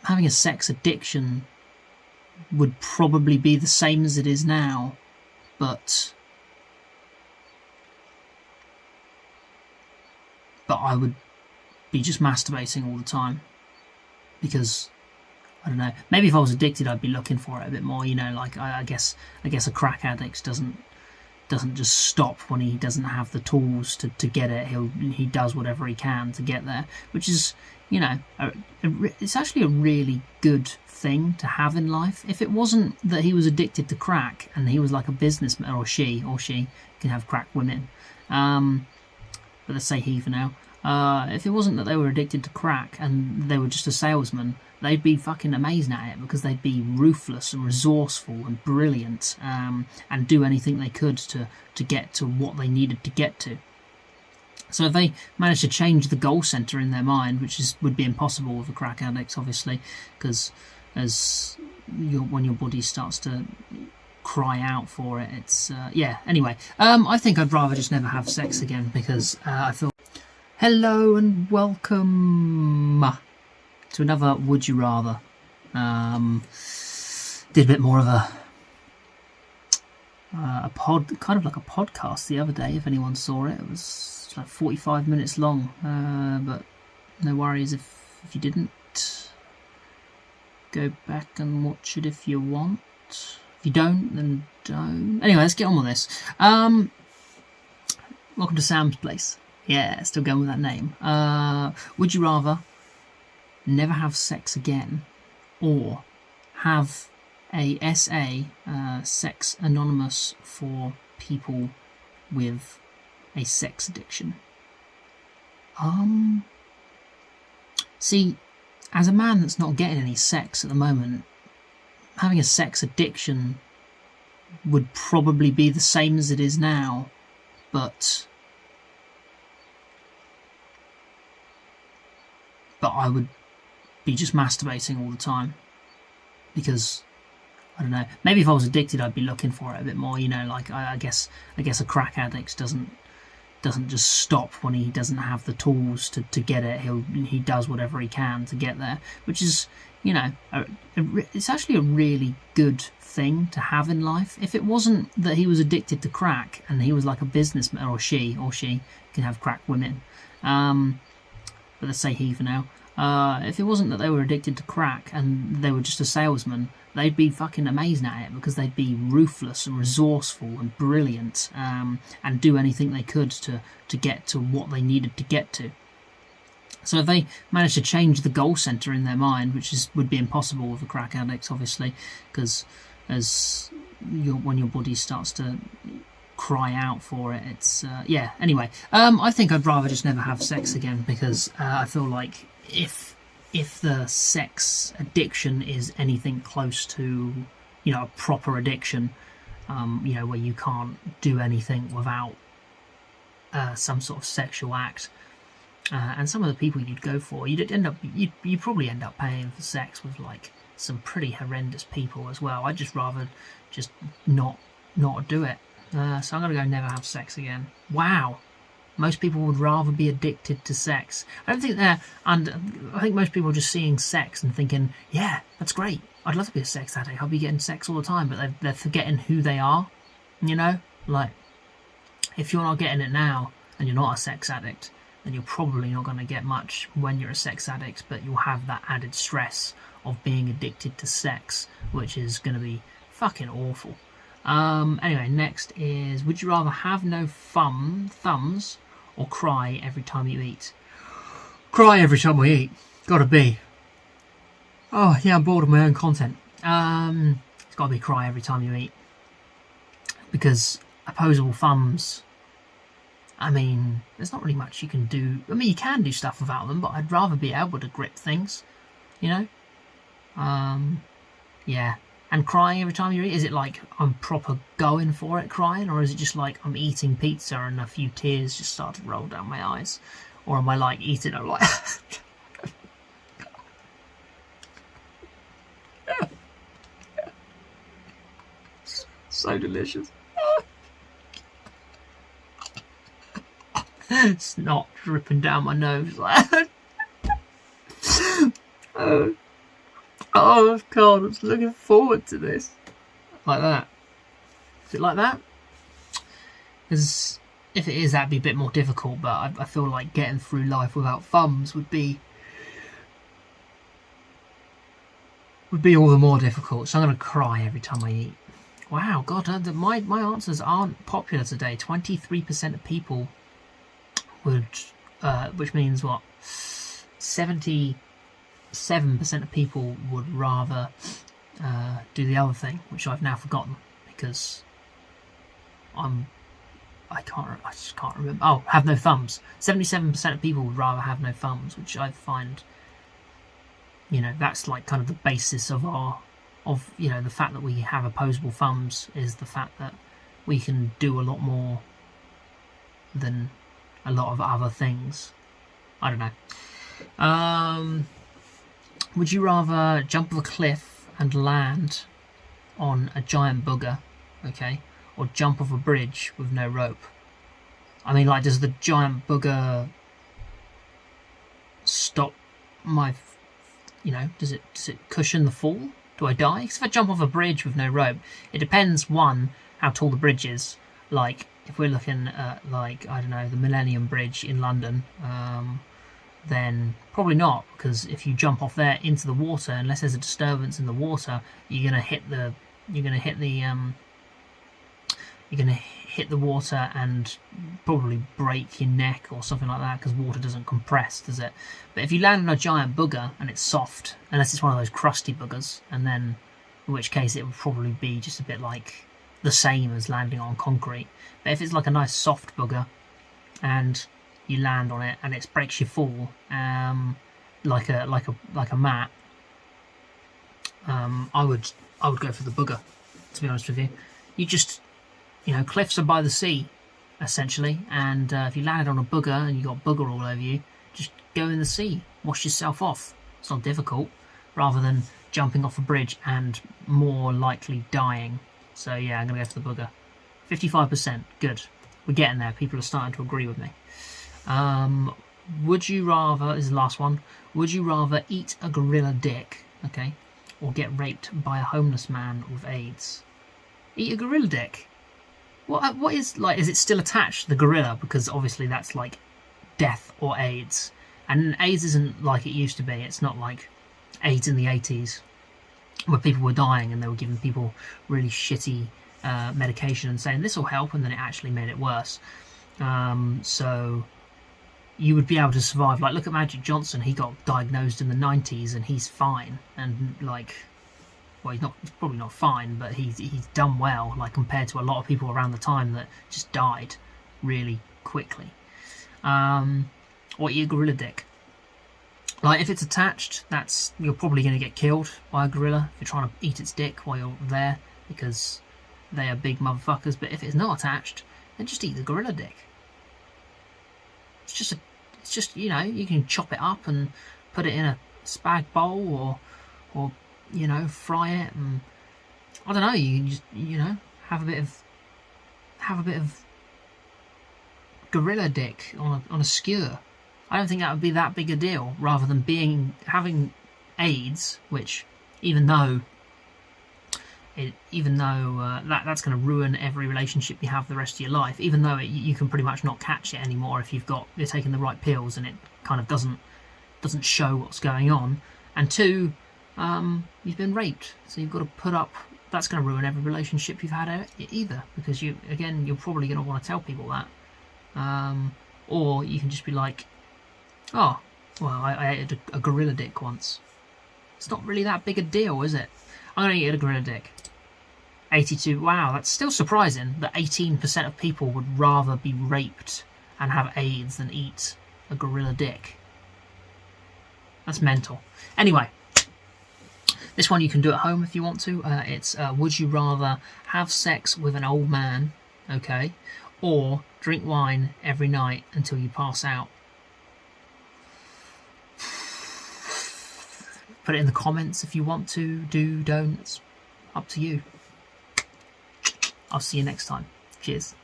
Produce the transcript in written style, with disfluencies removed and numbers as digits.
having a sex addiction would probably be the same as it is now, but I would be just masturbating all the time, because I don't know, maybe if I was addicted I'd be looking for it a bit more, you know, like I guess a crack addict doesn't just stop when he doesn't have the tools to get it. He does whatever he can to get there, which is, you know, it's actually a really good thing to have in life. If it wasn't that he was addicted to crack and he was like a businessman, or she can have crack women, but let's say he for now. If it wasn't that they were addicted to crack and they were just a salesman, they'd be fucking amazing at it, because they'd be ruthless and resourceful and brilliant, and do anything they could to get to what they needed to get to. So if they managed to change the goal centre in their mind, which would be impossible with a crack addict, obviously, because when your body starts to cry out for it, it's yeah. Anyway, I think I'd rather just never have sex again, because I feel. Hello and welcome to another Would You Rather. Did a bit more of a kind of like a podcast the other day, if anyone saw it. It was like 45 minutes long, but no worries if you didn't. Go back and watch it if you want. If you don't, then don't. Anyway, let's get on with this. Welcome to Sam's Place. Yeah, still going with that name. Would you rather never have sex again, or have a SA, sex anonymous for people with a sex addiction? See, as a man that's not getting any sex at the moment, having a sex addiction would probably be the same as it is now, but I would be just masturbating all the time, because I don't know, maybe if I was addicted I'd be looking for it a bit more, you know, like I guess a crack addict doesn't just stop when he doesn't have the tools to get it. He does whatever he can to get there, which is, you know, it's actually a really good thing to have in life. If it wasn't that he was addicted to crack and he was like a businessman, or she can have crack women, but let's say he for now. If it wasn't that they were addicted to crack and they were just a salesman, they'd be fucking amazing at it, because they'd be ruthless and resourceful and brilliant, and do anything they could to get to what they needed to get to. So if they managed to change the goal centre in their mind, which would be impossible with a crack addict, obviously, because when your body starts to cry out for it, it's yeah. Anyway, I think I'd rather just never have sex again, because I feel like if the sex addiction is anything close to, you know, a proper addiction, you know, where you can't do anything without some sort of sexual act, and some of the people you'd go for, you'd probably end up paying for sex with like some pretty horrendous people as well. I'd just rather just not do it. So I'm gonna go never have sex again. Wow. Most people would rather be addicted to sex. I think most people are just seeing sex and thinking, yeah, that's great. I'd love to be a sex addict. I'll be getting sex all the time, but they're forgetting who they are. You know, like, if you're not getting it now and you're not a sex addict, then you're probably not going to get much when you're a sex addict, but you'll have that added stress of being addicted to sex, which is going to be fucking awful. Anyway, next is, would you rather have no thumbs or cry every time you eat? Cry every time we eat. Gotta be. Oh yeah, I'm bored of my own content. It's gotta be cry every time you eat, because opposable thumbs, I mean, there's not really much you can do. I mean, you can do stuff without them, but I'd rather be able to grip things, you know. Yeah. And crying every time you eat, is it like I'm proper going for it crying, or is it just like I'm eating pizza and a few tears just start to roll down my eyes? Or am I like eating it like so delicious. It's not dripping down my nose. Oh God, I'm looking forward to this. Like that. Is it like that? Because if it is, that'd be a bit more difficult. But I feel like getting through life without thumbs would be all the more difficult. So I'm going to cry every time I eat. Wow, God, my answers aren't popular today. 23% of people would, which means what? 77% of people would rather do the other thing, which I've now forgotten because I just can't remember. Oh, have no thumbs. 77% of people would rather have no thumbs, which I find, that's like kind of the basis of the fact that we have opposable thumbs is the fact that we can do a lot more than a lot of other things. I don't know. Would you rather jump off a cliff and land on a giant booger, okay, or jump off a bridge with no rope? I mean, like, does the giant booger stop my, does it cushion the fall? Do I die? Because if I jump off a bridge with no rope, it depends, one, how tall the bridge is. Like, if we're looking at, like, I don't know, the Millennium Bridge in London, then probably not, because if you jump off there into the water, unless there's a disturbance in the water, you're gonna hit the water and probably break your neck or something like that, because water doesn't compress, does it? But if you land on a giant booger and it's soft, unless it's one of those crusty boogers, and then in which case it would probably be just a bit like the same as landing on concrete. But if it's like a nice soft booger and you land on it and it breaks your fall, like a mat, I would go for the booger, to be honest with you. Cliffs are by the sea, essentially, and if you landed on a booger and you got booger all over you, just go in the sea, wash yourself off. It's not difficult, rather than jumping off a bridge and more likely dying. So yeah, I'm going to go for the booger. 55%, good. We're getting there. People are starting to agree with me. Would you rather, this is the last one, would you rather eat a gorilla dick, okay, or get raped by a homeless man with AIDS? Eat a gorilla dick? What is, like, is it still attached to the gorilla? Because obviously that's like death or AIDS. And AIDS isn't like it used to be. It's not like AIDS in the 80s where people were dying and they were giving people really shitty medication and saying this will help, and then it actually made it worse. So you would be able to survive. Like, look at Magic Johnson. He got diagnosed in the 90s and he's fine. And like, well, he's probably not fine, but he's done well, like, compared to a lot of people around the time that just died really quickly. Or eat a gorilla dick. Like, if it's attached, you're probably going to get killed by a gorilla if you're trying to eat its dick while you're there, because they are big motherfuckers. But if it's not attached, then just eat the gorilla dick. It's just you can chop it up and put it in a spag bowl, or fry it, and I don't know. You can just have a bit of gorilla dick on a skewer. I don't think that would be that big a deal, rather than having AIDS, which even though that's going to ruin every relationship you have the rest of your life, even though you can pretty much not catch it anymore if you're taking the right pills, and it kind of doesn't show what's going on. And two, you've been raped, so you've got to put up. That's going to ruin every relationship you've had either, because you're probably going to want to tell people that, or you can just be like, oh, well, I ate a gorilla dick once. It's not really that big a deal, is it? I'm going to eat a gorilla dick. 82. Wow, that's still surprising that 18% of people would rather be raped and have AIDS than eat a gorilla dick. That's mental. Anyway, this one you can do at home if you want to. It's would you rather have sex with an old man, okay, or drink wine every night until you pass out? Put it in the comments if you want to. Do, don't. It's up to you. I'll see you next time. Cheers.